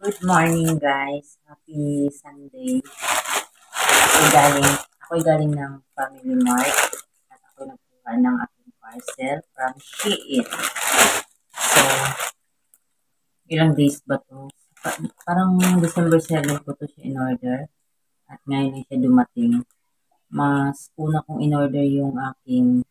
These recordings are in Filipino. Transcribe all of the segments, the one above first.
Good morning guys. Happy Sunday. Ako'y galing ng Family Mart at ako nagkuha ng aking parcel from Shein. So, ilang days ba to? Parang December 7 ko to siya in-order at ngayon siya dumating. Mas una kong in-order yung aking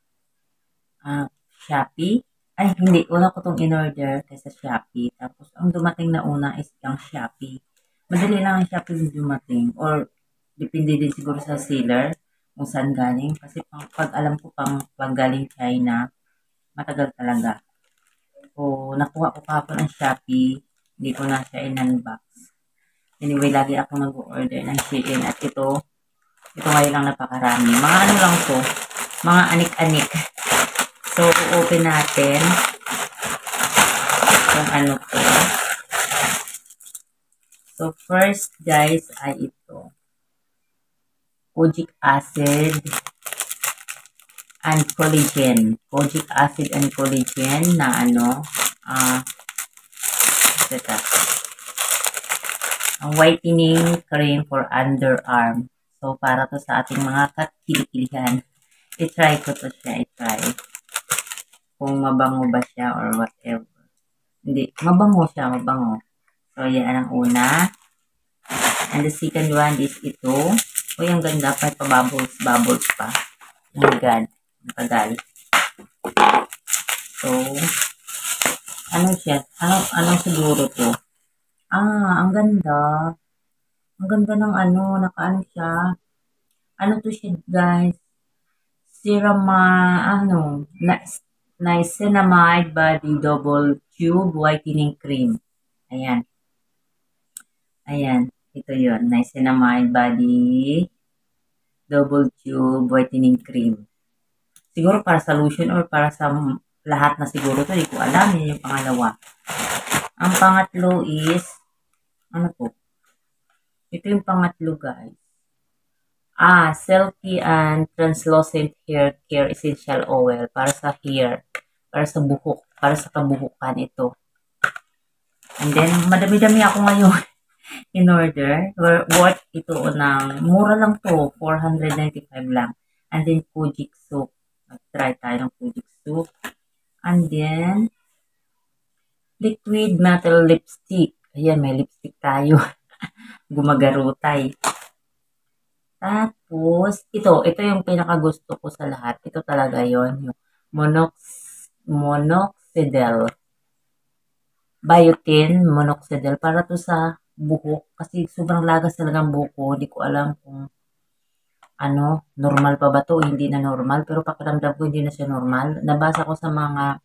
Shopee. Ay, hindi. Una ko tong in-order kaysa Shopee. Tapos, ang dumating na una is yung Shopee. Madali lang ang Shopee dumating. Or, depende din siguro sa seller kung saan galing. Kasi pag alam ko pag galing China, matagal talaga. So, nakuha ko kahapon ang Shopee. Hindi ko na siya in-unbox. Anyway, lagi ako nag-order ng Shein. At ito ngayon lang napakarami. Mga ano lang to, mga anik-anik. So, open natin kung ano to. So, first guys ay ito. Kojic acid and collagen. Kojic acid and collagen na ano, ang whitening cream for underarm. So, para to sa ating mga kilikilihan. I-try ko to siya, i-try. Kung mabango ba siya or whatever. Hindi, mabango siya, mabango. So, yan ang una. And the second one is ito. Uy, ang ganda pa, pa-bubbles pa. Oh my God, matagal. So, ano siya? Anong siguro to? Ang ganda. Ang ganda ng ano, nakaano siya. Ano to siya, guys? Niacinamide Body Double Tube Whitening Cream. Ayan. Ayan. Ito yun. Niacinamide Body Double Tube Whitening Cream. Siguro para sa lotion or para sa lahat na siguro to. Hindi ko alam. Yan yung pangalawa. Ang pangatlo is, ano to? Ito yung pangatlo, guys. Silky and Translucent Hair Care Essential Oil para sa hair, para sa buhok, para sa kabuhukan ito. And then, madami-dami ako ngayon in order. Worth ito ng, mura lang to, 495 lang. And then, Kojic Soap. Mag-try tayo ng Kojic Soap. And then, Liquid Metal Lipstick. Ayan, may lipstick tayo. Gumagarutay. Tapos, ito yung pinakagusto ko sa lahat. Ito talaga yon, yung Minoxidil. Biotin, Minoxidil. Para to sa buhok. Kasi sobrang lagas talaga ang buhok ko. Hindi ko alam kung normal pa ba to? Hindi na normal. Pero pakiramdam ko hindi na siya normal. Nabasa ko sa mga,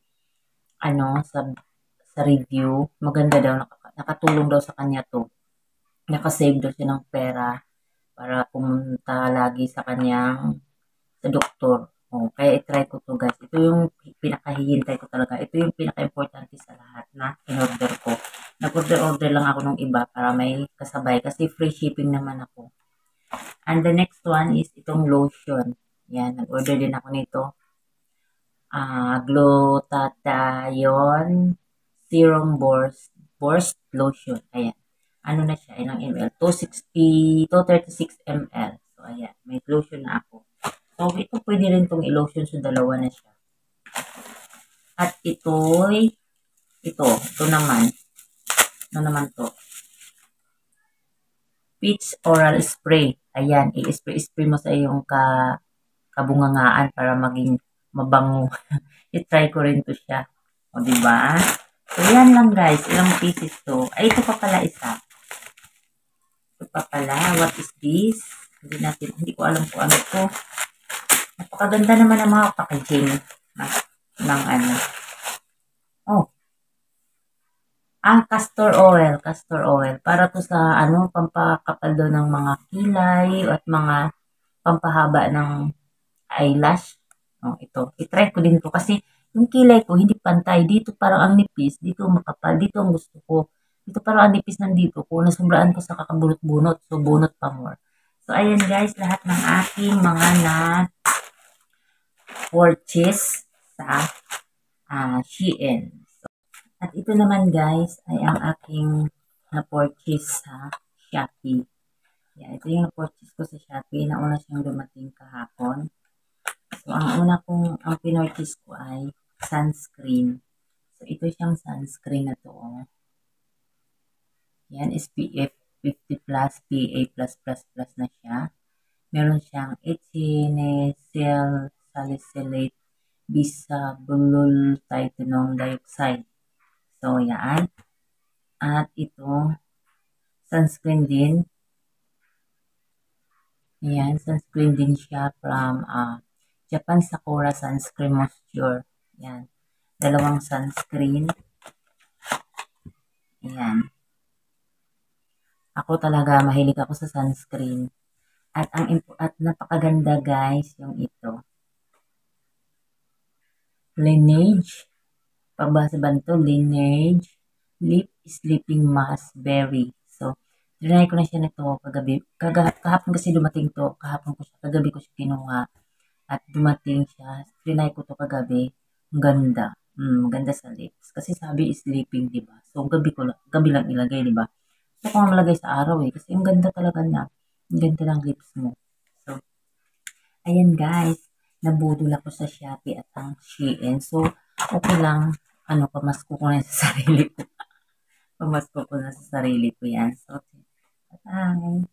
sa review. Maganda daw. Nakatulong daw sa kanya to. Nakasave daw siya ng pera para pumunta lagi sa doktor. Kaya i-try ko to, guys. Ito yung pinakahihintay ko talaga. Ito yung pinaka-importante sa lahat na in-order ko. Nag-order lang ako ng iba para may kasabay kasi free shipping naman ako. And the next one is itong lotion. Yan, nag-order din ako nito. Glutathione Serum Burst Lotion. Ayan. Ano na siya, ilang ml? 236 ml. So, ayan. May lotion na ako. So, ito pwede rin itong i-lotion. So, dalawa na siya. At ito naman. Ano naman to? Peach Oral Spray. Ayan. I-spray mo sa iyong kabungangaan para maging mabango. I-try ko rin to siya. O, diba? So, yan lang, guys. Ilang pieces to. Ay, ito pa pala isa. Ito pa pala. What is this? Hindi ko alam kung ano to. Napakaganda naman ang mga packaging ng ano. Castor oil. Castor oil. Para to sa pampakapal daw ng mga kilay at mga pampahaba ng eyelash. Ito. I-try ko din to kasi yung kilay ko hindi pantay. Dito parang ang nipis. Dito makapal. Dito ang gusto ko. Ito parang ang nipis nandito ko. Nasumbraan ko sa kakabunot-bunot. So, bunot pa more. So, ayan guys. Lahat ng aking mga purchase sa Shein. So, at ito naman guys ay ang aking na-purchase sa Shopee. Yan, ito yung na-purchase ko sa Shopee. Nauna siyang dumating kahapon. So, ang pinurchase ko ay sunscreen. So, ito siyang sunscreen na to. Yan, SPF 50+, PA+++ na siya. Meron siyang ethinyl salicylate bisabolol titanium dioxide. So, yan. At ito, sunscreen din. Ayan, sunscreen din siya from Japan Sakura Sunscreen Moisture. Ayan, dalawang sunscreen. Ayan. Ako talaga, mahilig ako sa sunscreen. At napakaganda guys, yung ito. Lineage. Pagbasa ba ito? Lineage Lip Sleeping Mask Berry. So, trinay ko na siya nito kagabi. Kahapon kasi dumating to. Kagabi ko siya kinuha. At dumating siya. Trinay ko to kagabi. Ang ganda. Ganda sa lips. Kasi sabi sleeping, diba? So, gabi lang ilagay, diba? Gusto ko nga malagay sa araw eh. Kasi ang ganda talaga na. Ang ganda ng lips mo. So, ayan guys. Nabudol ako sa Shopee at ang Shein. So, okay lang. Pamasko ko na sa sarili ko. Pamasko ko na sa sarili ko yan. So, bye.